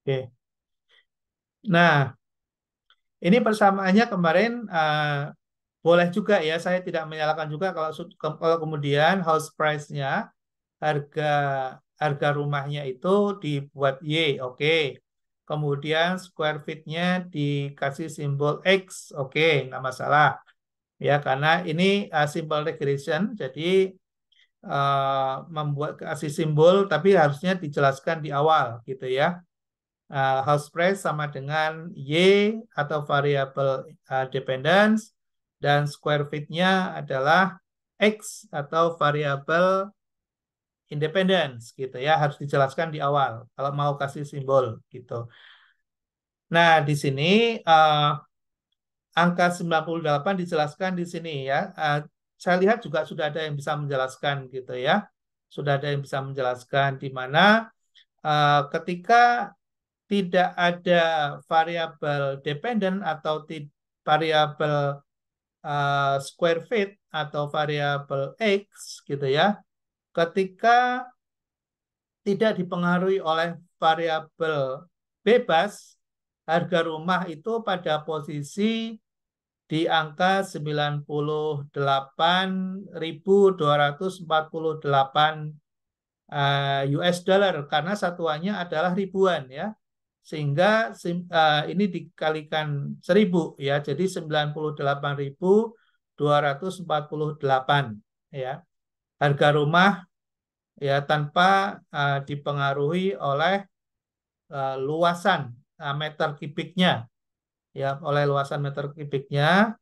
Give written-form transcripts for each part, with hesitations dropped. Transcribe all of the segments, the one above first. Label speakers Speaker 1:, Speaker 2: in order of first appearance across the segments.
Speaker 1: Oke. Nah, ini persamaannya kemarin boleh juga ya, saya tidak menyalahkan juga kalau kalau kemudian house price-nya, harga harga rumahnya itu dibuat Y, oke. Kemudian square feet-nya dikasih simbol X, oke, nggak masalah. Ya, karena ini simple regression, jadi membuat kasih simbol, tapi harusnya dijelaskan di awal, gitu ya. House price sama dengan Y atau variabel dependence, dan square feet-nya adalah X atau variabel independence, gitu ya, harus dijelaskan di awal kalau mau kasih simbol gitu. Nah, di sini angka 98 dijelaskan di sini ya. Saya lihat juga sudah ada yang bisa menjelaskan gitu ya. Sudah ada yang bisa menjelaskan di mana ketika tidak ada variabel dependent atau variabel square feet atau variabel X gitu ya. Ketika tidak dipengaruhi oleh variabel bebas, harga rumah itu pada posisi di angka 98.248 US dollar karena satuannya adalah ribuan ya. Sehingga ini dikalikan 1000 ya. Jadi 98.248 ya. Harga rumah ya tanpa dipengaruhi oleh luasan meter kubiknya ya, oleh luasan meter kubiknya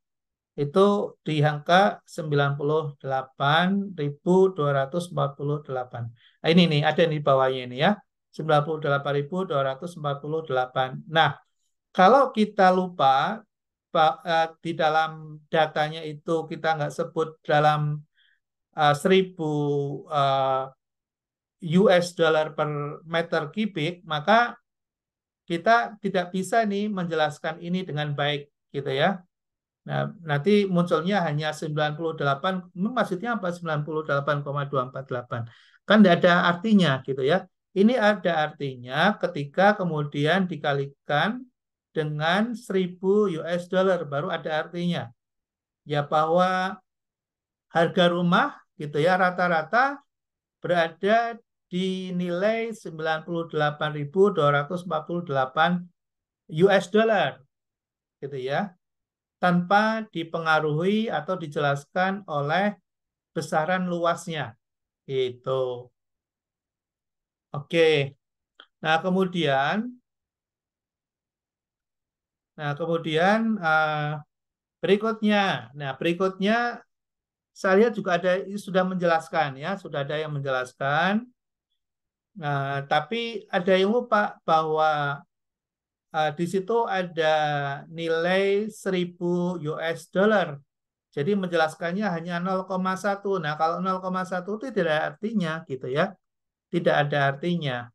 Speaker 1: itu di angka 98.248. Nah, ini nih ada di bawahnya ini ya. 98.248. Nah, kalau kita lupa di dalam datanya itu kita nggak sebut dalam 1000 US dollar per meter kubik, maka kita tidak bisa nih menjelaskan ini dengan baik gitu ya. Nah, nanti munculnya hanya 98, maksudnya apa 98,248? Kan tidak ada artinya gitu ya. Ini ada artinya ketika kemudian dikalikan dengan 1000 US dollar baru ada artinya. Ya bahwa harga rumah gitu ya rata-rata berada di nilai 98.248 US dollar gitu ya, tanpa dipengaruhi atau dijelaskan oleh besaran luasnya. Itu. Oke. Nah, kemudian berikutnya. Nah, berikutnya saya lihat juga ada sudah menjelaskan ya, sudah ada yang menjelaskan. Nah, tapi ada yang lupa bahwa di situ ada nilai 1000 US dollar. Jadi menjelaskannya hanya 0,1. Nah, kalau 0,1 itu tidak ada artinya gitu ya. Tidak ada artinya.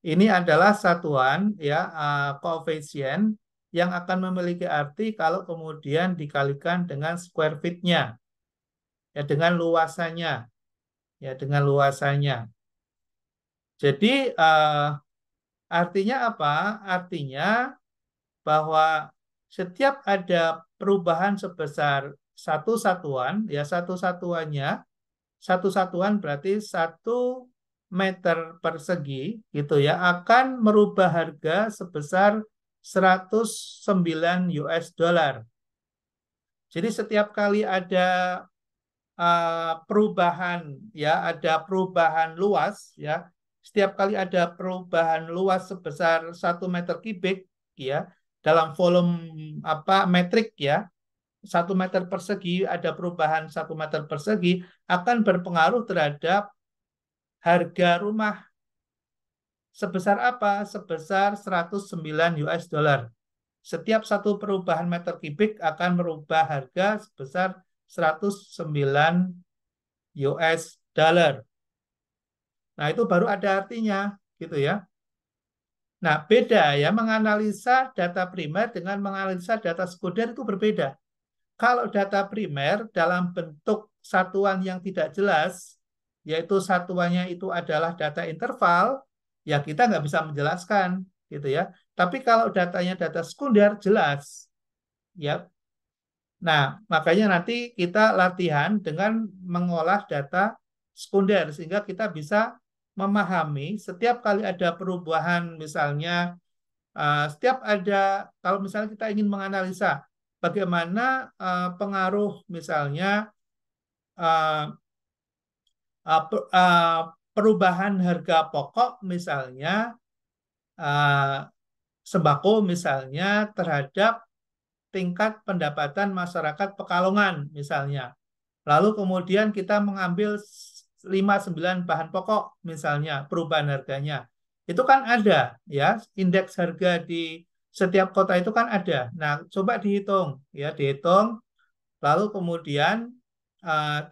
Speaker 1: Ini adalah satuan ya koefisien yang akan memiliki arti kalau kemudian dikalikan dengan square feet-nya ya dengan luasannya ya dengan luasannya. Jadi artinya apa? Artinya bahwa setiap ada perubahan sebesar satu satuan ya satu satuan berarti 1 meter persegi gitu ya akan merubah harga sebesar 109 US dollar. Jadi setiap kali ada perubahan ya, ada perubahan luas ya. Setiap kali ada perubahan luas sebesar 1 meter kubik ya dalam volume metrik ya, 1 meter persegi ada perubahan 1 meter persegi akan berpengaruh terhadap harga rumah sebesar apa? Sebesar 109 US dollar. Setiap satu perubahan meter kubik akan merubah harga sebesar 109 US dollar. Nah, itu baru ada artinya gitu ya. Nah, beda ya menganalisa data primer dengan menganalisa data sekunder itu berbeda. Kalau data primer dalam bentuk satuan yang tidak jelas, yaitu satuannya itu adalah data interval, ya kita nggak bisa menjelaskan gitu ya. Tapi kalau datanya data sekunder jelas, ya. Nah, makanya nanti kita latihan dengan mengolah data sekunder sehingga kita bisa memahami setiap kali ada perubahan, misalnya setiap ada, kalau misalnya kita ingin menganalisa bagaimana pengaruh misalnya uh, perubahan harga pokok misalnya uh, sembako misalnya terhadap tingkat pendapatan masyarakat Pekalongan misalnya. Lalu kemudian kita mengambil 5-9 bahan pokok misalnya perubahan harganya. Itu kan ada ya, indeks harga di setiap kota itu kan ada. Nah, coba dihitung ya, dihitung lalu kemudian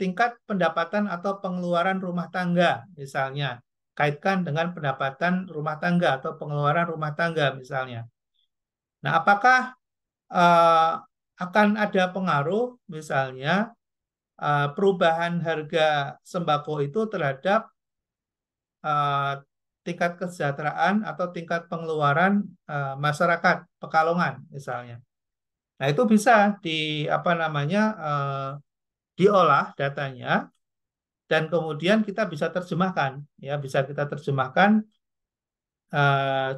Speaker 1: tingkat pendapatan atau pengeluaran rumah tangga misalnya kaitkan dengan pendapatan rumah tangga atau pengeluaran rumah tangga misalnya. Nah, apakah uh, akan ada pengaruh misalnya perubahan harga sembako itu terhadap uh, tingkat kesejahteraan atau tingkat pengeluaran masyarakat Pekalongan misalnya. Nah, itu bisa di apa namanya diolah datanya dan kemudian kita bisa terjemahkan ya, bisa kita terjemahkan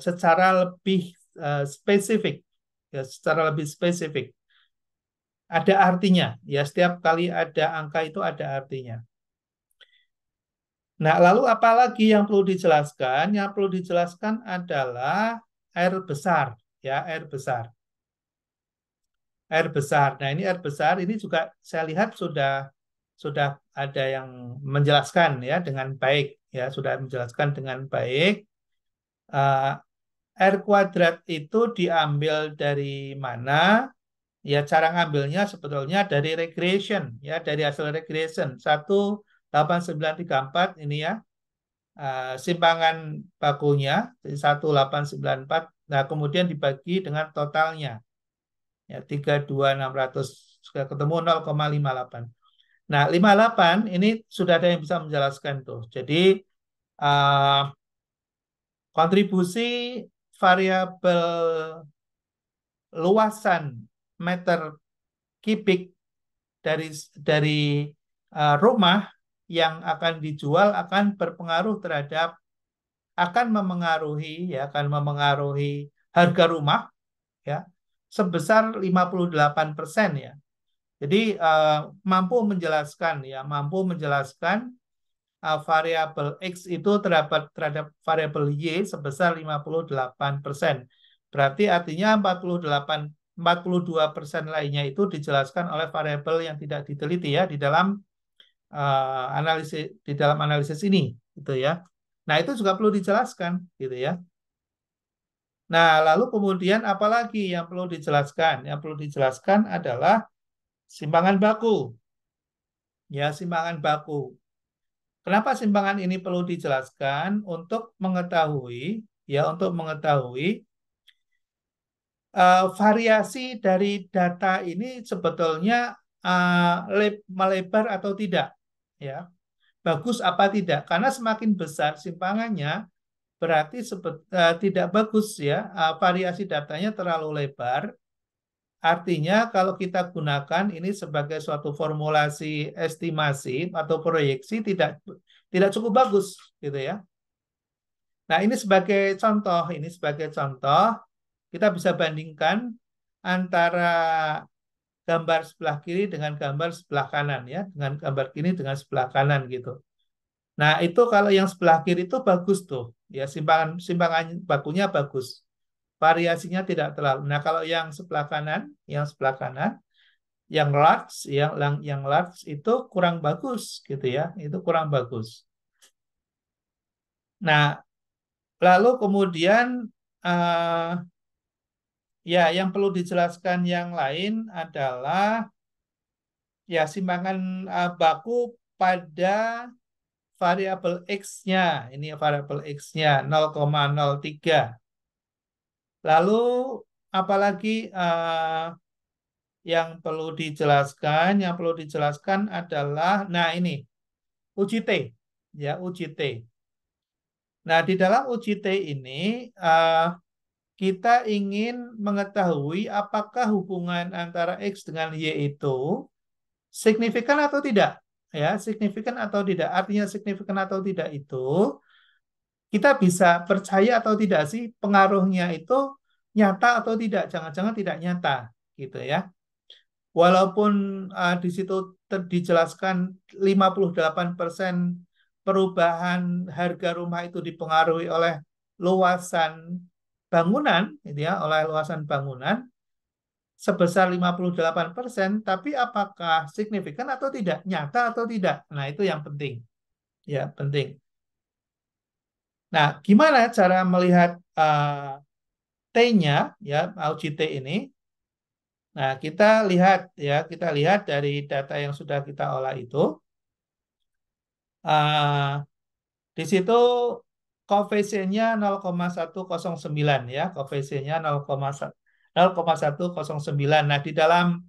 Speaker 1: secara lebih spesifik ya, secara lebih spesifik. Ada artinya ya, setiap kali ada angka itu ada artinya. Nah, lalu apa lagi yang perlu dijelaskan? Yang perlu dijelaskan adalah air besar, ya, air besar. Air besar. Nah, ini air besar ini juga saya lihat sudah ada yang menjelaskan ya dengan baik, ya, sudah menjelaskan dengan baik. Uh, R kuadrat itu diambil dari mana? Ya, cara ngambilnya sebetulnya dari regression, ya, dari hasil regression 18934 ini ya. Simpangan bakunya 1894. Nah, kemudian dibagi dengan totalnya. Ya, 32600 sudah ketemu 0,58. Nah, 58 ini sudah ada yang bisa menjelaskan tuh. Jadi uh, kontribusi variabel luasan meter kubik dari dari rumah yang akan dijual akan berpengaruh terhadap akan memengaruhi ya akan memengaruhi harga rumah ya sebesar 58% ya. Jadi mampu menjelaskan ya mampu menjelaskan variabel X itu terhadap variabel Y sebesar 58%. Berarti artinya 42% lainnya itu dijelaskan oleh variabel yang tidak diteliti ya di dalam analisis ini gitu ya. Nah, itu juga perlu dijelaskan gitu ya. Nah, lalu kemudian apalagi yang perlu dijelaskan? Yang perlu dijelaskan adalah simpangan baku. Ya, simpangan baku. Kenapa simpangan ini perlu dijelaskan? Untuk mengetahui variasi dari data ini sebetulnya melebar atau tidak, ya, bagus apa tidak? Karena semakin besar simpangannya, berarti tidak bagus ya, variasi datanya terlalu lebar. Artinya kalau kita gunakan ini sebagai suatu formulasi estimasi atau proyeksi tidak cukup bagus gitu ya. Nah, ini sebagai contoh kita bisa bandingkan antara gambar sebelah kiri dengan gambar sebelah kanan ya, dengan gambar kiri dengan sebelah kanan gitu. Nah, itu kalau yang sebelah kiri itu bagus tuh, ya simpangan bakunya bagus. Variasinya tidak terlalu. Nah, kalau yang sebelah kanan yang large itu kurang bagus gitu ya. Itu kurang bagus. Nah, lalu kemudian ya yang perlu dijelaskan yang lain adalah ya simpangan baku pada variabel X-nya. Ini variabel X-nya 0,03. Lalu apalagi yang perlu dijelaskan? Yang perlu dijelaskan adalah, nah ini UJT, ya UJT. Nah di dalam UJT ini kita ingin mengetahui apakah hubungan antara X dengan Y itu signifikan atau tidak. Ya, signifikan atau tidak. Artinya signifikan atau tidak itu kita bisa percaya atau tidak sih pengaruhnya itu nyata atau tidak. Jangan-jangan tidak nyata gitu ya. Walaupun di situ dijelaskan 58% perubahan harga rumah itu dipengaruhi oleh luasan bangunan, gitu ya, oleh luasan bangunan sebesar 58%, tapi apakah signifikan atau tidak, nyata atau tidak? Nah, itu yang penting. Ya, penting. Nah, gimana cara melihat T-nya, ya, uji T ini? Nah, kita lihat dari data yang sudah kita olah itu. Ah, di situ koefisiennya 0,109 ya, koefisiennya 0,109. Nah, di dalam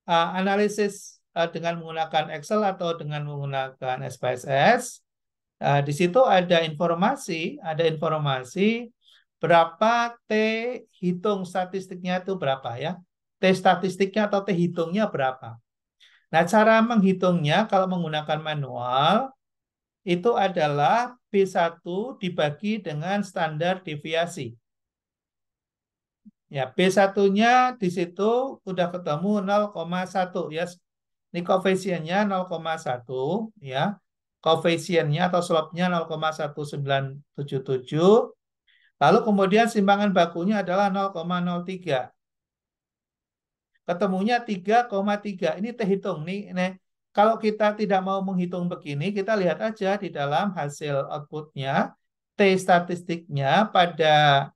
Speaker 1: analisis dengan menggunakan Excel atau dengan menggunakan SPSS, di situ ada informasi berapa T hitung statistiknya itu berapa ya. T statistiknya atau T hitungnya berapa. Nah, cara menghitungnya kalau menggunakan manual itu adalah B1 dibagi dengan standar deviasi. Ya, B1-nya di situ udah ketemu 0,1 ya. Ini koefisiennya 0,1 ya. Koefisiennya atau slope-nya 0,1977. Lalu kemudian simpangan bakunya adalah 0,03. Ketemunya 3,3. Ini terhitung nih. Kalau kita tidak mau menghitung begini, kita lihat aja di dalam hasil outputnya, T statistiknya pada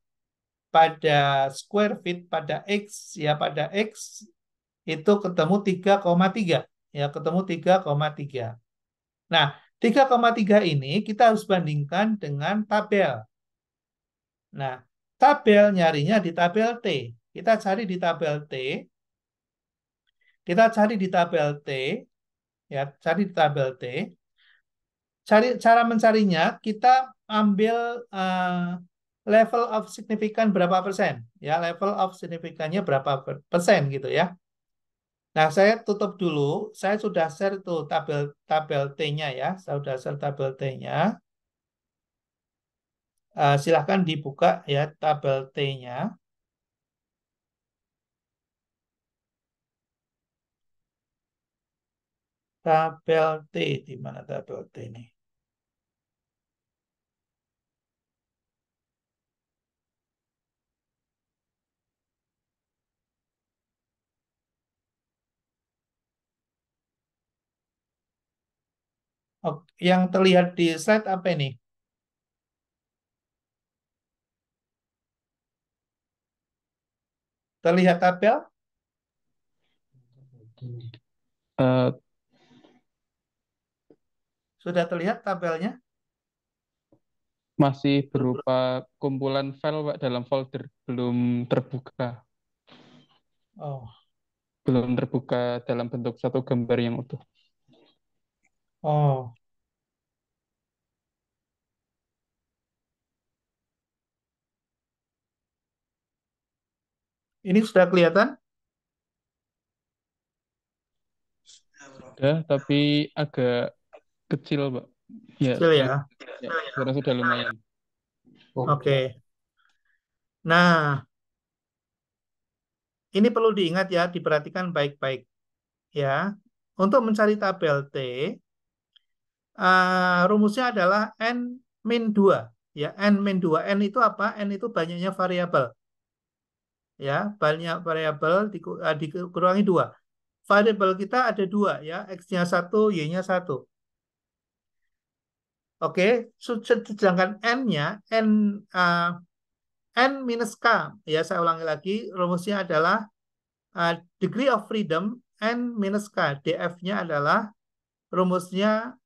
Speaker 1: square feet pada X ya pada X itu ketemu 3,3 ya ketemu 3,3. Nah, 3,3 ini kita harus bandingkan dengan tabel. Nah, tabel nyarinya di tabel T. Kita cari di tabel T. Kita cari di tabel T ya, cari di tabel T. Cara mencarinya kita ambil level of significant berapa persen ya, level of signifikannya berapa persen gitu ya. Nah, saya tutup dulu. Saya sudah share tuh tabel tabel T-nya ya. Saya sudah share tabel T-nya. Silahkan dibuka ya tabel T-nya. Tabel T di mana tabel T ini? Oh, yang terlihat di slide apa ini? Terlihat tabel?
Speaker 2: Eh,
Speaker 1: Sudah terlihat tabelnya?
Speaker 2: Masih berupa kumpulan file, Pak, dalam folder,
Speaker 1: Oh,
Speaker 2: belum terbuka dalam bentuk satu gambar yang utuh.
Speaker 1: oh. Ini sudah kelihatan?
Speaker 2: Udah, tapi agak kecil, Pak. Ya,
Speaker 1: Kecil
Speaker 2: sekarang,
Speaker 1: ya.
Speaker 2: ya, sekarang sudah lumayan.
Speaker 1: Oke. Nah, ini perlu diingat ya, diperhatikan baik-baik ya. Untuk mencari tabel T, rumusnya adalah N min 2. Ya, N min 2. N itu apa? N itu banyaknya variabel. Ya, banyak variabel dikurangi 2. Variabel kita ada 2 ya, X-nya 1, Y-nya 1. Oke, sedangkan N-nya, uh, N minus K. Ya, saya ulangi lagi, rumusnya adalah degree of freedom N minus K. DF-nya adalah rumusnya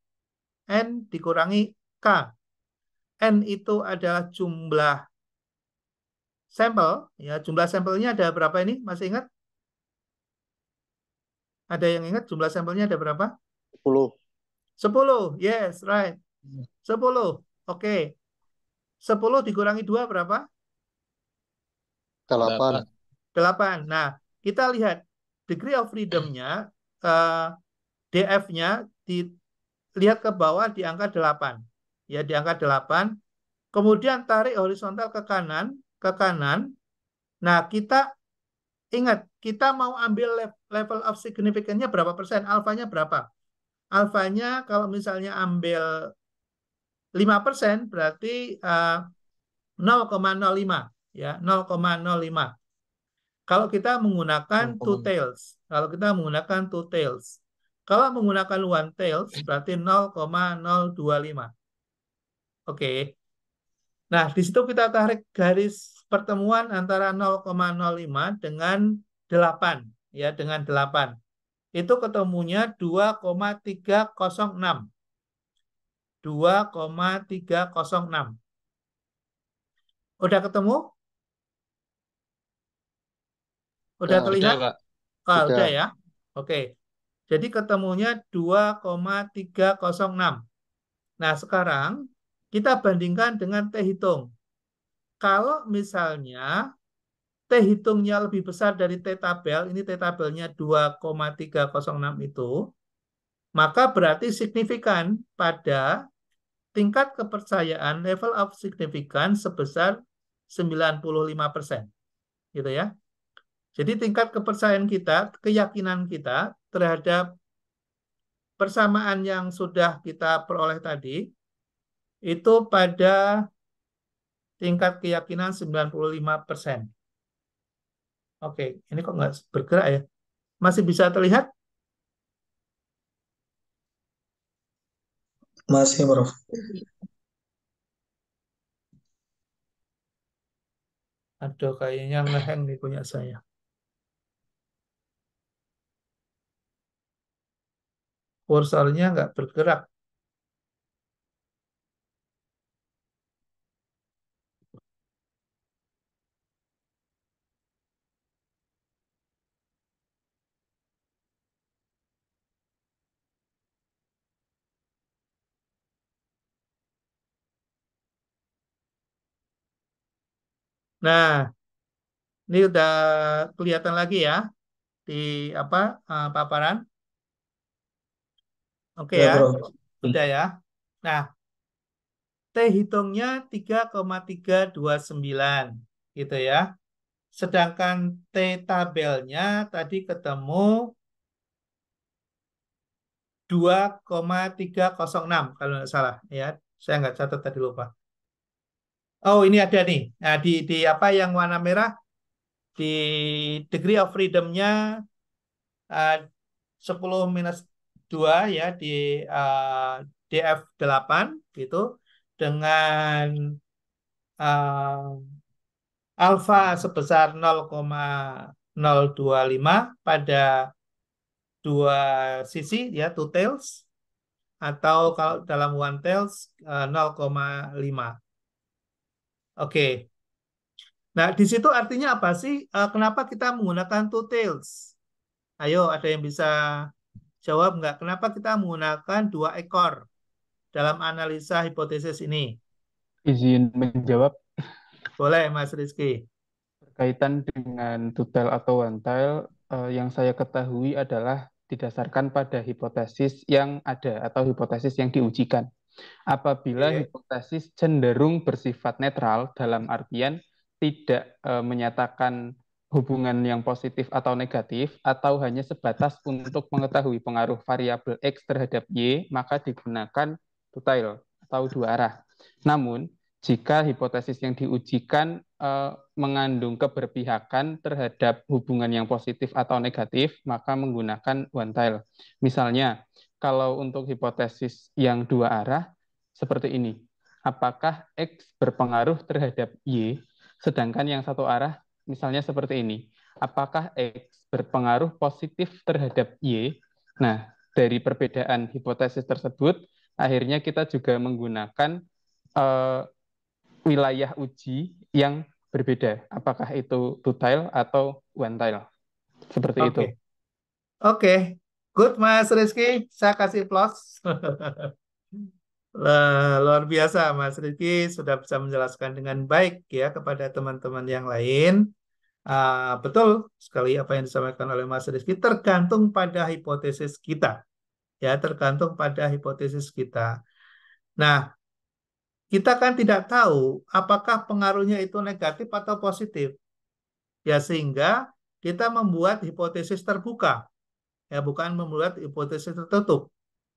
Speaker 1: N dikurangi K. N itu adalah jumlah sampel. Ya, jumlah sampelnya ada berapa ini? Masih ingat? Ada yang ingat jumlah sampelnya ada berapa?
Speaker 3: 10.
Speaker 1: 10. Yes, right. 10. Oke. 10 dikurangi 2 berapa?
Speaker 3: 8.
Speaker 1: 8. Nah, kita lihat degree of freedom-nya, eh, DF-nya dilihat ke bawah di angka 8. Ya, di angka 8. Kemudian tarik horizontal ke kanan, ke kanan. Nah, kita ingat, kita mau ambil level of significance-nya berapa persen? Alfanya berapa? Alfanya kalau misalnya ambil 5% berarti 0,05 ya, 0,05. Kalau kita menggunakan two tails, kalau kita menggunakan two tails. Kalau menggunakan one tails berarti 0,025. Oke. Nah, di situ kita tarik garis pertemuan antara 0,05 dengan 8 ya, dengan 8. Itu ketemunya 2,306. 2,306. Udah ketemu? Udah
Speaker 3: Ya,
Speaker 2: Sudah,
Speaker 1: terlihat?
Speaker 2: Kak.
Speaker 1: Ah, udah
Speaker 3: sudah.
Speaker 1: ya. Oke. Jadi ketemunya 2,306. Nah, sekarang kita bandingkan dengan T hitung. Kalau misalnya T hitungnya lebih besar dari T tabel, ini T tabelnya 2,306 itu, maka berarti signifikan pada tingkat kepercayaan level of significance sebesar 95%. Gitu ya. Jadi tingkat kepercayaan kita, keyakinan kita terhadap persamaan yang sudah kita peroleh tadi, itu pada tingkat keyakinan 95%. Oke, ini kok nggak bergerak ya? Masih bisa terlihat?
Speaker 3: Masih, Prof.
Speaker 1: Aduh, kayaknya ngeheng nih punya saya. Kursornya nggak bergerak. Nah, ini udah kelihatan lagi ya di apa paparan. Oke
Speaker 3: Ya,
Speaker 1: ya,
Speaker 3: Prof.
Speaker 1: udah ya. Nah, T hitungnya 3,329 gitu ya. Sedangkan T tabelnya tadi ketemu 2,306 kalau nggak salah ya. Saya nggak catat tadi lupa. Oh, ini ada nih. Nah, di apa yang warna merah di degree of freedom-nya eh, 10 minus 2 ya di DF8 gitu dengan eh, alfa sebesar 0,025 pada dua sisi ya, two tails, atau kalau dalam one tails 0,5. Oke. Nah, di situ artinya apa sih? Kenapa kita menggunakan two tails? Ayo, ada yang bisa jawab nggak? Kenapa kita menggunakan dua ekor dalam analisa hipotesis ini?
Speaker 2: Izin menjawab.
Speaker 1: Boleh, Mas Rizky.
Speaker 2: Berkaitan dengan two-tail atau one-tail, yang saya ketahui adalah didasarkan pada hipotesis yang ada atau hipotesis yang diujikan. Apabila
Speaker 1: Oke.
Speaker 2: hipotesis cenderung bersifat netral, dalam artian tidak menyatakan hubungan yang positif atau negatif, atau hanya sebatas untuk mengetahui pengaruh variabel X terhadap Y, maka digunakan two-tail atau dua arah. Namun, jika hipotesis yang diujikan mengandung keberpihakan terhadap hubungan yang positif atau negatif, maka menggunakan one tail. Misalnya, kalau untuk hipotesis yang dua arah, seperti ini. Apakah X berpengaruh terhadap Y, sedangkan yang satu arah misalnya seperti ini. Apakah X berpengaruh positif terhadap Y? Nah, dari perbedaan hipotesis tersebut, akhirnya kita juga menggunakan uh, wilayah uji yang berbeda. Apakah itu two tail atau one tail? Seperti itu.
Speaker 1: Oke. Oke. Good, Mas Rizky. Saya kasih plus. Luar biasa, Mas Rizky sudah bisa menjelaskan dengan baik ya kepada teman-teman yang lain. Betul sekali apa yang disampaikan oleh Mas Rizky, tergantung pada hipotesis kita. Ya, tergantung pada hipotesis kita. Nah, kita kan tidak tahu apakah pengaruhnya itu negatif atau positif. Ya, sehingga kita membuat hipotesis terbuka. Ya, bukan membuat hipotesis tertutup.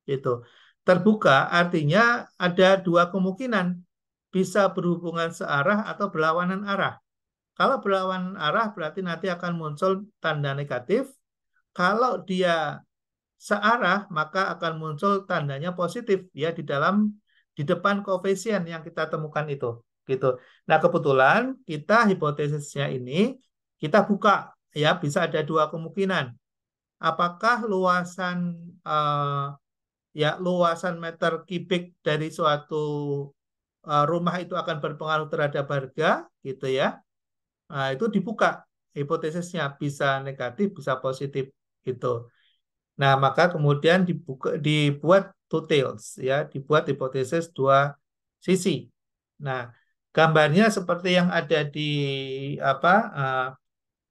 Speaker 1: Gitu. Terbuka artinya ada dua kemungkinan. Bisa berhubungan searah atau berlawanan arah. Kalau berlawanan arah berarti nanti akan muncul tanda negatif. Kalau dia searah maka akan muncul tandanya positif ya di depan koefisien yang kita temukan itu gitu. Nah, kebetulan kita hipotesisnya ini kita buka ya bisa ada dua kemungkinan. Apakah eh, luasan meter kubik dari suatu rumah itu akan berpengaruh terhadap harga gitu ya. Nah, itu dibuka hipotesisnya bisa negatif bisa positif gitu. Nah, maka kemudian dibuat two tails ya, dibuat hipotesis dua sisi. Nah, gambarnya seperti yang ada di apa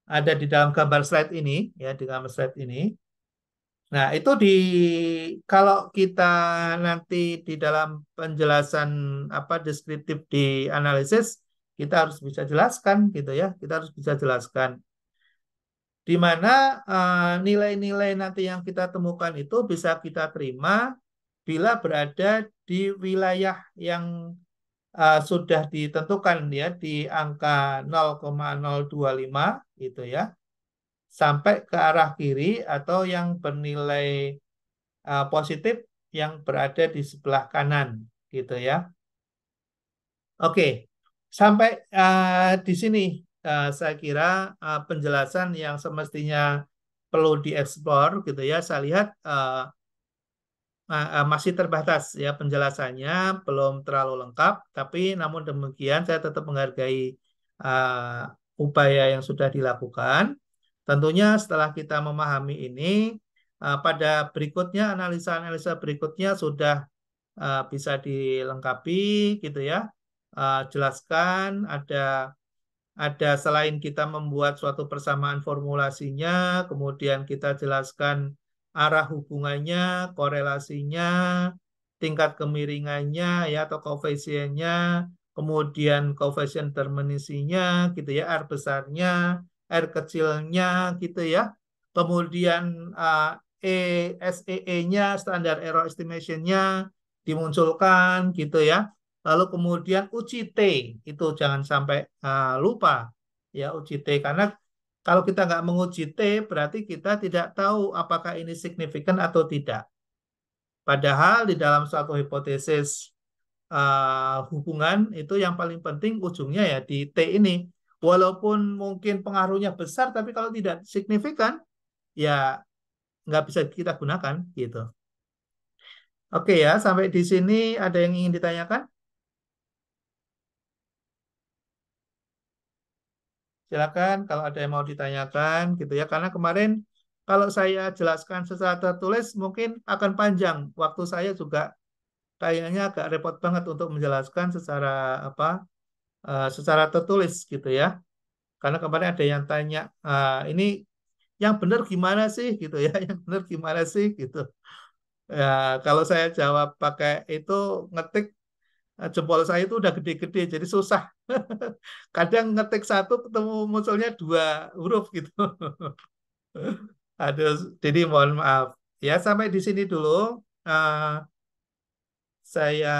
Speaker 1: ada di dalam gambar slide ini ya, di gambar slide ini. Nah, itu kalau kita nanti di dalam penjelasan deskriptif di analisis kita harus bisa jelaskan gitu ya, kita harus bisa jelaskan di mana nilai-nilai nanti yang kita temukan itu bisa kita terima bila berada di wilayah yang sudah ditentukan ya di angka 0,025 gitu ya sampai ke arah kiri atau yang bernilai positif yang berada di sebelah kanan gitu ya. Oke, sampai di sini saya kira penjelasan yang semestinya perlu dieksplor gitu ya. Saya lihat masih terbatas ya penjelasannya, belum terlalu lengkap, tapi namun demikian saya tetap menghargai upaya yang sudah dilakukan. Tentunya setelah kita memahami ini, pada berikutnya analisa-analisa berikutnya sudah bisa dilengkapi gitu ya. Jelaskan ada selain kita membuat suatu persamaan formulasinya, kemudian kita jelaskan arah hubungannya, korelasinya, tingkat kemiringannya ya atau koefisiennya, kemudian koefisien determinisinya gitu ya, R besarnya, R kecilnya gitu ya. Kemudian SEE-nya, standar error estimation-nya dimunculkan gitu ya. Lalu kemudian uji T itu jangan sampai lupa ya uji T karena kalau kita nggak menguji T berarti kita tidak tahu apakah ini signifikan atau tidak. Padahal di dalam suatu hipotesis hubungan itu yang paling penting ujungnya ya di T ini. Walaupun mungkin pengaruhnya besar tapi kalau tidak signifikan ya nggak bisa kita gunakan gitu. Oke ya, sampai di sini ada yang ingin ditanyakan? Silakan kalau ada yang mau ditanyakan gitu ya. Karena kemarin kalau saya jelaskan secara tertulis mungkin akan panjang. Waktu saya juga kayaknya agak repot banget untuk menjelaskan secara tertulis gitu ya. Karena kemarin ada yang tanya ini yang benar gimana sih gitu ya. Yang benar gimana sih gitu. Ya, kalau saya jawab pakai itu ngetik jempol saya itu udah gede-gede jadi susah. Kadang ngetik satu ketemu munculnya dua huruf gitu. Aduh, jadi mohon maaf. Ya, sampai di sini dulu. Eh, saya